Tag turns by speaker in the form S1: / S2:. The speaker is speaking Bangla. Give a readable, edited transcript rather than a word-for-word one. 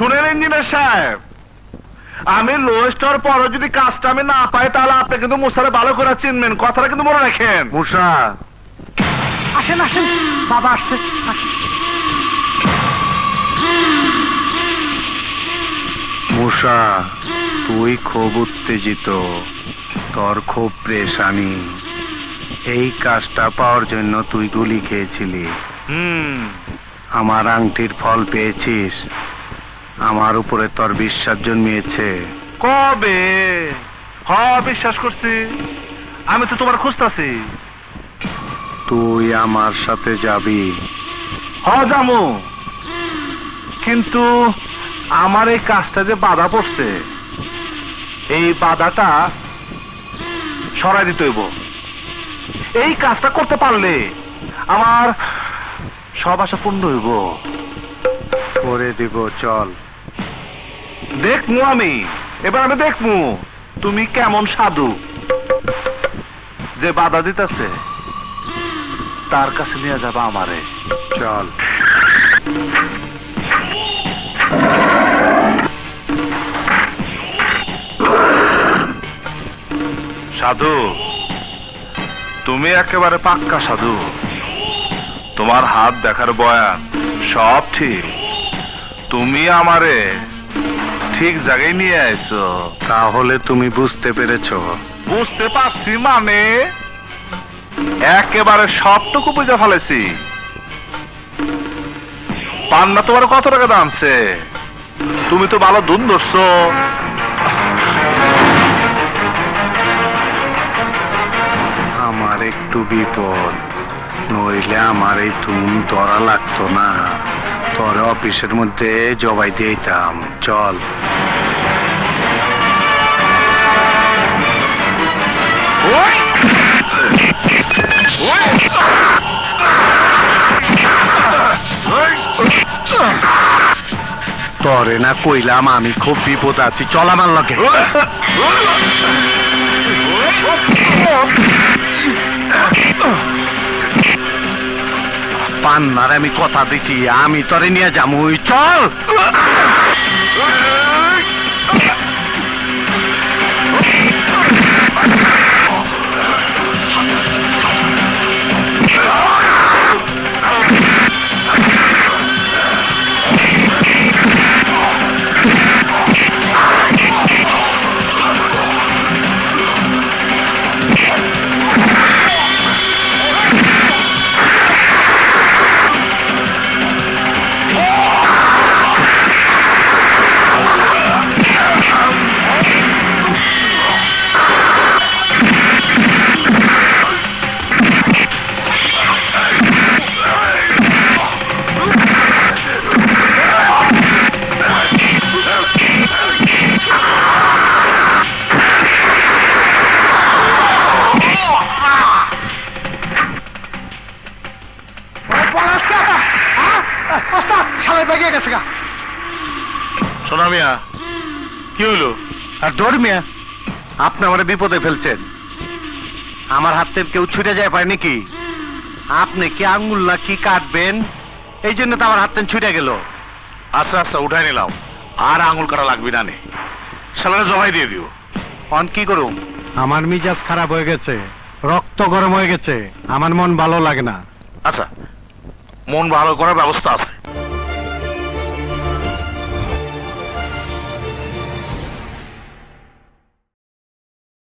S1: শুনেন ইঞ্জিনিয়ার সাহেব, আমি লোয়েস্টার পরে যদি কাজটা আমি না পাই তাহলে আপনি কিন্তু মুসারে ভালো করে চিনবেন, কথাটা কিন্তু মনে রাখেন।
S2: মুসা,
S3: আসেন আসেন, বাবা আসছে, আসেন।
S2: মুসা, তুই খুব উত্তেজিত, তোর খুব প্রেশানি। এই কাজটা পাওয়ার জন্য তুই গুলি খেয়েছিলি। আমার আংটির ফল পেয়েছিস, আমার উপরে তোর বিশ্বাস জন্মিয়েছে।
S1: কবে? বিশ্বাস করছি, আমি তো তোমার খুঁজতাছি।
S2: তুই আমার সাথে যাবি?
S1: জামু, কিন্তু আমার এই কাজটা যে বাধা পড়ছে, এই বাধাটা সরাই দিতে হইব। এই কাজটা করতে পারলে আমার সব আশা পূর্ণ হইব।
S2: করে দিব, চল।
S1: দেখমু আমি, এবার আমি দেখমু তুমি কেমন সাধু, যে বাধা দিতেছে তার কাছে নিয়ে যাবা আমারে।
S2: চল।
S1: সাধু, তুমি একেবারে পাক্কা সাধু। তোমার হাত দেখার বয়ান সব ঠিক, তুমি আমারে ঠিক জায়গায় নিয়ে আইছো।
S2: তাহলে তুমি বুঝতে পেরেছো?
S1: বুঝতে পারছি মানে একেবারে সবটুকু বুঝে ফেলেছি। পান্না তোমার কত টাকা দামছে? তুমি তো ভালো ধুন ধরছো।
S2: আমার একটু বিপদ, নইলে আমার এই ধুম ধরা লাগতো না। তোর অফিসের মধ্যে জবাই দিতাম। চল। তরে না কইলাম আমি খুব বিপদ আছি, চল আমার লগে। পান্নার আমি কথা দিচ্ছি, আমি তরে নিয়ে যাবো, চল।
S1: সোনা মিয়া, কি হইলো?
S2: আর দৌড় মিয়া, আপনি আমার বিপদে ফেলছেন। আমার হাত থেকে কেউ ছুটে যায় পায় নাকি? আপনি কি আঙ্গুল না কি কাটবেন, এই জন্য তো আমার হাত থেকে ছুটে গেল।
S1: আচ্ছা আচ্ছা, উঠাই নিলাম, আর আঙুল কাটা লাগবে না নে, সালারে জমাই দিয়ে দিও।
S2: অন কি করুম?
S4: আমার মিজাজ খারাপ হয়ে গেছে, রক্ত গরম হয়ে গেছে, আমার মন ভালো লাগে না।
S1: আচ্ছা, মন ভালো করার ব্যবস্থা আছে।